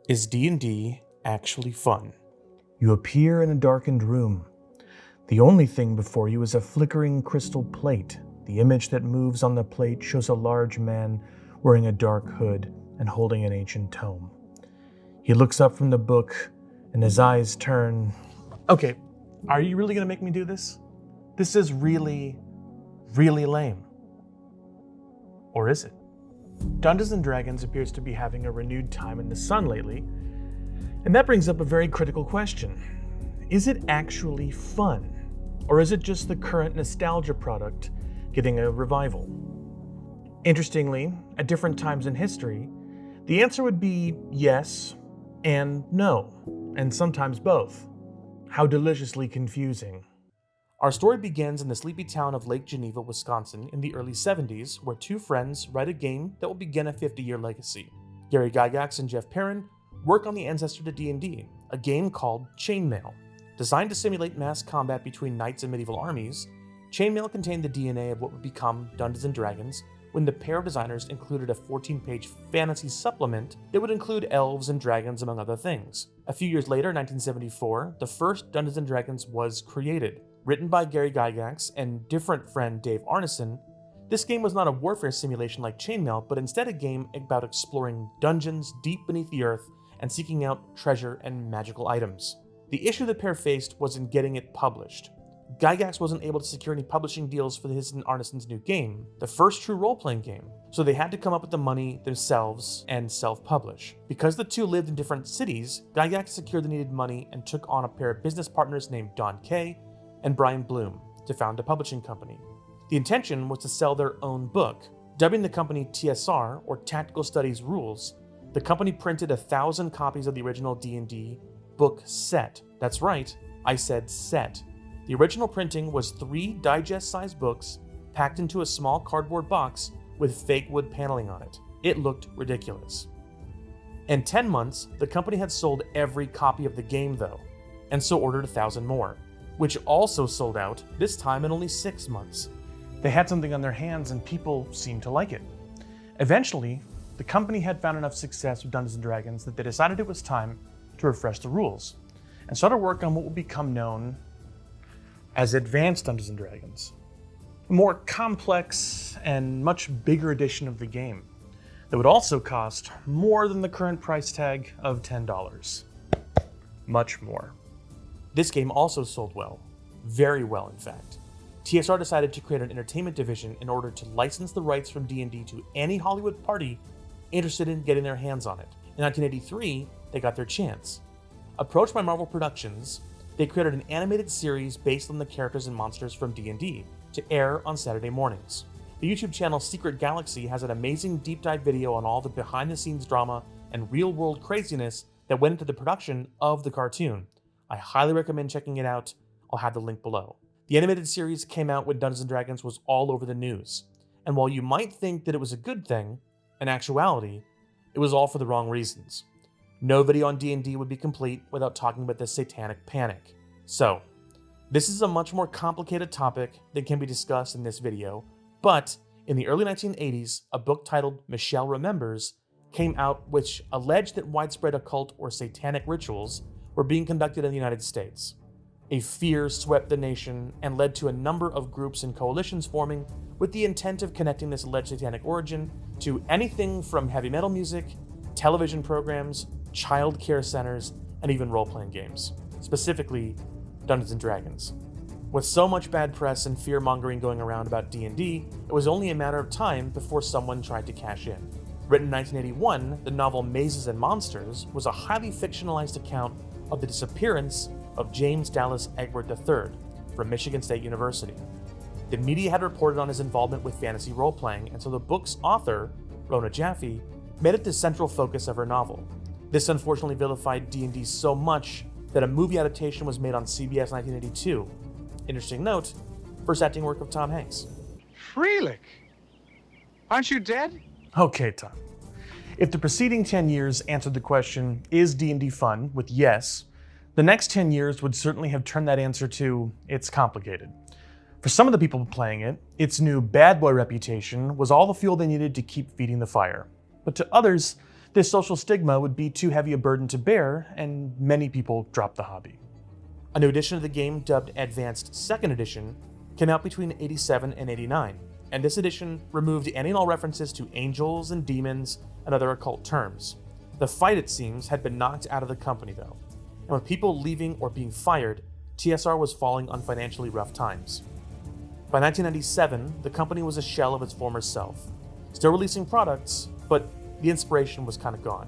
Is D&D actually fun? You appear in a darkened room. The only thing before you is a flickering crystal plate. The image that moves on the plate shows a large man wearing a dark hood and holding an ancient tome. He looks up from the book and his eyes turn. Okay, are you really gonna make me do this? This is really, really lame. Or is it? Dungeons & Dragons appears to be having a renewed time in the sun lately, and that brings up a very critical question. Is it actually fun? Or is it just the current nostalgia product getting a revival? Interestingly, at different times in history, the answer would be yes and no, and sometimes both. How deliciously confusing. Our story begins in the sleepy town of Lake Geneva, Wisconsin in the early 70s, where two friends write a game that will begin a 50-year legacy. Gary Gygax and Jeff Perrin work on the ancestor to D&D, a game called Chainmail. Designed to simulate mass combat between knights and medieval armies, Chainmail contained the DNA of what would become Dungeons & Dragons when the pair of designers included a 14-page fantasy supplement that would include elves and dragons among other things. A few years later, 1974, the first Dungeons & Dragons was created. Written by Gary Gygax and different friend Dave Arneson, this game was not a warfare simulation like Chainmail, but instead a game about exploring dungeons deep beneath the earth and seeking out treasure and magical items. The issue the pair faced was in getting it published. Gygax wasn't able to secure any publishing deals for his and Arneson's new game, the first true role-playing game, so they had to come up with the money themselves and self-publish. Because the two lived in different cities, Gygax secured the needed money and took on a pair of business partners named Don Kay and Brian Bloom to found a publishing company. The intention was to sell their own book. Dubbing the company TSR, or Tactical Studies Rules, the company printed 1,000 copies of the original D&D book set. That's right, I said set. The original printing was 3 digest-sized books packed into a small cardboard box with fake wood paneling on it. It looked ridiculous. In 10 months, the company had sold every copy of the game though, and so ordered 1,000 more, which also sold out, this time in only 6 months. They had something on their hands and people seemed to like it. Eventually, the company had found enough success with Dungeons & Dragons that they decided it was time to refresh the rules and started work on what would become known as Advanced Dungeons & Dragons, a more complex and much bigger edition of the game that would also cost more than the current price tag of $10. Much more. This game also sold well, very well in fact. TSR decided to create an entertainment division in order to license the rights from D&D to any Hollywood party interested in getting their hands on it. In 1983, they got their chance. Approached by Marvel Productions, they created an animated series based on the characters and monsters from D&D to air on Saturday mornings. The YouTube channel Secret Galaxy has an amazing deep dive video on all the behind-the-scenes drama and real-world craziness that went into the production of the cartoon. I highly recommend checking it out. I'll have the link below. The animated series came out when Dungeons & Dragons was all over the news, and while you might think that it was a good thing, in actuality, it was all for the wrong reasons. No video on D&D would be complete without talking about the Satanic Panic. So, this is a much more complicated topic than can be discussed in this video, but in the early 1980s, a book titled Michelle Remembers came out which alleged that widespread occult or satanic rituals were being conducted in the United States. A fear swept the nation and led to a number of groups and coalitions forming with the intent of connecting this alleged satanic origin to anything from heavy metal music, television programs, child care centers, and even role-playing games, specifically Dungeons & Dragons. With so much bad press and fear-mongering going around about D&D, it was only a matter of time before someone tried to cash in. Written in 1981, the novel Mazes and Monsters was a highly fictionalized account of the disappearance of James Dallas Egbert III from Michigan State University. The media had reported on his involvement with fantasy role-playing, and so the book's author, Rona Jaffe, made it the central focus of her novel. This unfortunately vilified D&D so much that a movie adaptation was made on CBS in 1982. Interesting note, first acting work of Tom Hanks. Freelick? Aren't you dead? Okay, Tom. If the preceding 10 years answered the question, is D&D fun, with yes, the next 10 years would certainly have turned that answer to, it's complicated. For some of the people playing it, its new bad boy reputation was all the fuel they needed to keep feeding the fire. But to others, This social stigma would be too heavy a burden to bear, and many people dropped the hobby. A new edition of the game, dubbed Advanced Second Edition, came out between 87 and 89, and this edition removed any and all references to angels and demons and other occult terms. The fight, it seems, had been knocked out of the company though, and with people leaving or being fired, TSR was falling on financially rough times. By 1997, the company was a shell of its former self, still releasing products, but the inspiration was kind of gone.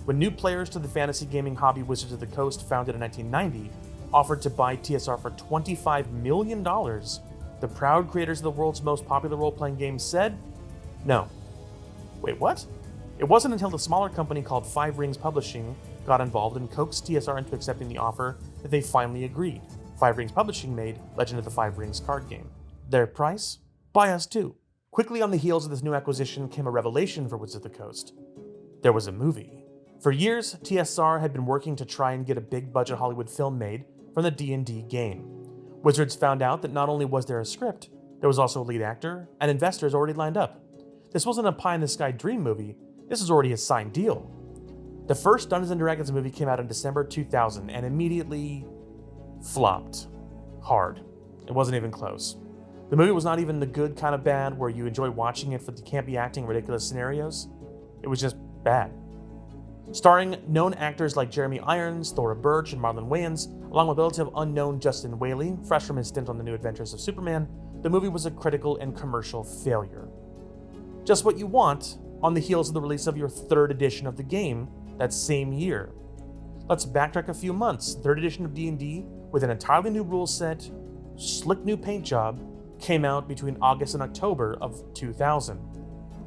When new players to the fantasy gaming hobby Wizards of the Coast, founded in 1990, offered to buy TSR for $25 million, the proud creators of the world's most popular role-playing game said, no. Wait, what? It wasn't until the smaller company called Five Rings Publishing got involved and coaxed TSR into accepting the offer that they finally agreed. Five Rings Publishing made Legend of the Five Rings card game. Their price? Buy us too. Quickly on the heels of this new acquisition came a revelation for Wizards of the Coast. There was a movie. For years, TSR had been working to try and get a big-budget Hollywood film made from the D&D game. Wizards found out that not only was there a script, there was also a lead actor and investors already lined up. This wasn't a pie-in-the-sky dream movie, this was already a signed deal. The first Dungeons & Dragons movie came out in December 2000 and immediately flopped. Hard. It wasn't even close. The movie was not even the good kind of bad where you enjoy watching it for the campy acting and ridiculous scenarios. It was just bad. Starring known actors like Jeremy Irons, Thora Birch, and Marlon Wayans, along with relative unknown Justin Whaley, fresh from his stint on The New Adventures of Superman, the movie was a critical and commercial failure. Just what you want on the heels of the release of your third edition of the game that same year. Let's backtrack a few months. Third edition of D&D, with an entirely new rule set, slick new paint job, came out between August and October of 2000.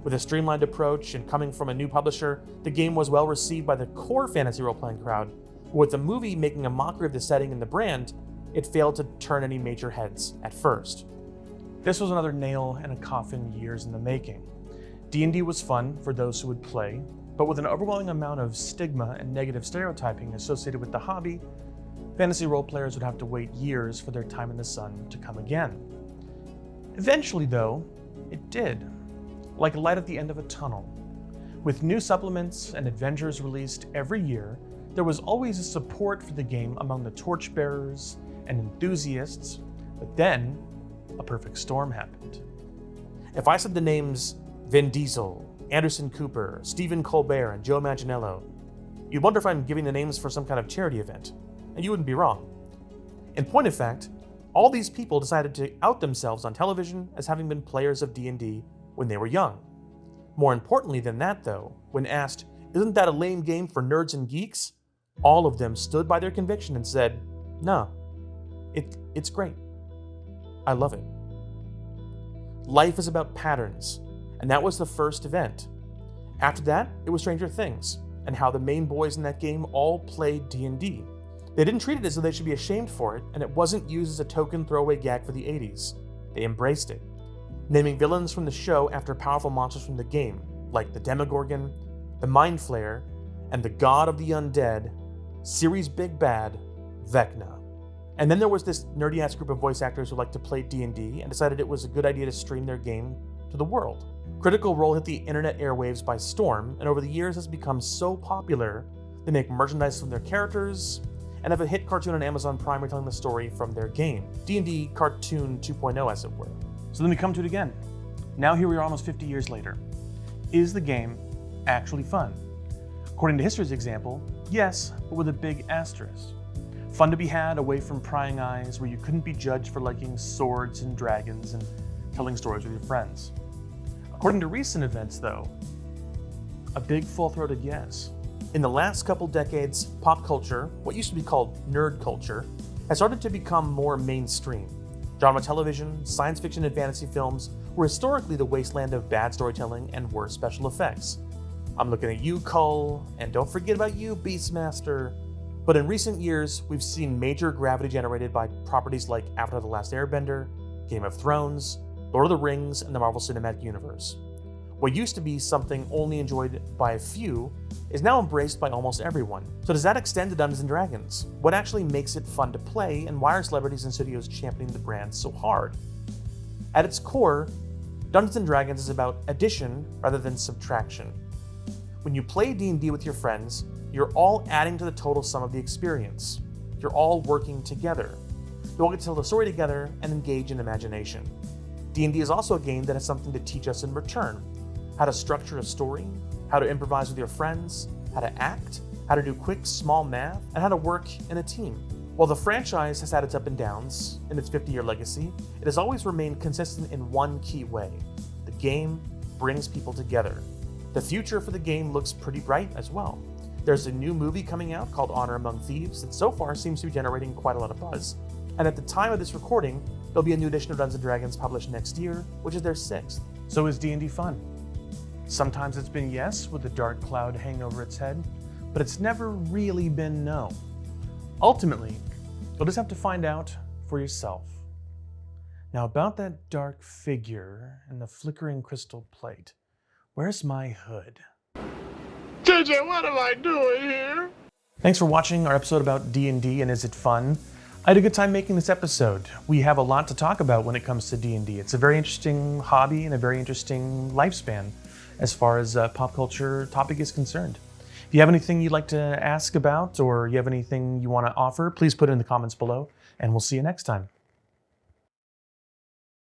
With a streamlined approach and coming from a new publisher, the game was well received by the core fantasy role-playing crowd. With the movie making a mockery of the setting and the brand, it failed to turn any major heads at first. This was another nail in a coffin years in the making. D&D was fun for those who would play, but with an overwhelming amount of stigma and negative stereotyping associated with the hobby, fantasy role players would have to wait years for their time in the sun to come again. Eventually, though, it did, like a light at the end of a tunnel. With new supplements and adventures released every year, there was always a support for the game among the torchbearers and enthusiasts, but then a perfect storm happened. If I said the names Vin Diesel, Anderson Cooper, Stephen Colbert, and Joe Manganiello, you'd wonder if I'm giving the names for some kind of charity event, and you wouldn't be wrong. In point of fact, all these people decided to out themselves on television as having been players of D&D when they were young. More importantly than that, though, when asked, "Isn't that a lame game for nerds and geeks?" all of them stood by their conviction and said, "No, it's great. I love it." Life is about patterns, and that was the first event. After that, it was Stranger Things, and how the main boys in that game all played D&D. They didn't treat it as though they should be ashamed for it, and it wasn't used as a token throwaway gag for the 80s. They embraced it, naming villains from the show after powerful monsters from the game, like the Demogorgon, the Mind Flayer, and the God of the Undead, series' big bad, Vecna. And then there was this nerdy-ass group of voice actors who liked to play D&D and decided it was a good idea to stream their game to the world. Critical Role hit the internet airwaves by storm, and over the years has become so popular, they make merchandise from their characters, and have a hit cartoon on Amazon Prime retelling the story from their game, D&D Cartoon 2.0 as it were. So then we come to it again. Now here we are almost 50 years later. Is the game actually fun? According to history's example, yes, but with a big asterisk. Fun to be had away from prying eyes where you couldn't be judged for liking swords and dragons and telling stories with your friends. According to recent events, though, a big full-throated yes. In the last couple decades, pop culture, what used to be called nerd culture, has started to become more mainstream. Drama television, science fiction, and fantasy films were historically the wasteland of bad storytelling and worse special effects. I'm looking at you, Cull, and don't forget about you, Beastmaster. But in recent years, we've seen major gravity generated by properties like Avatar: The Last Airbender, Game of Thrones, Lord of the Rings, and the Marvel Cinematic Universe. What used to be something only enjoyed by a few is now embraced by almost everyone. So does that extend to Dungeons & Dragons? What actually makes it fun to play, and why are celebrities and studios championing the brand so hard? At its core, Dungeons & Dragons is about addition rather than subtraction. When you play D&D with your friends, you're all adding to the total sum of the experience. You're all working together. You all get to tell the story together and engage in imagination. D&D is also a game that has something to teach us in return. How to structure a story, how to improvise with your friends, how to act, how to do quick, small math, and how to work in a team. While the franchise has had its up and downs in its 50-year legacy, it has always remained consistent in one key way. The game brings people together. The future for the game looks pretty bright as well. There's a new movie coming out called Honor Among Thieves that so far seems to be generating quite a lot of buzz. And at the time of this recording, there'll be a new edition of Dungeons & Dragons published next year, which is their 6th. So is D&D fun? Sometimes it's been yes, with a dark cloud hanging over its head, but it's never really been no. Ultimately, you'll just have to find out for yourself. Now about that dark figure and the flickering crystal plate, where's my hood? JJ, what am I doing here? Thanks for watching our episode about D&D and Is It Fun? I had a good time making this episode. We have a lot to talk about when it comes to D&D. It's a very interesting hobby and a very interesting lifespan as far as pop culture topic is concerned. If you have anything you'd like to ask about or you have anything you want to offer, please put it in the comments below, and we'll see you next time.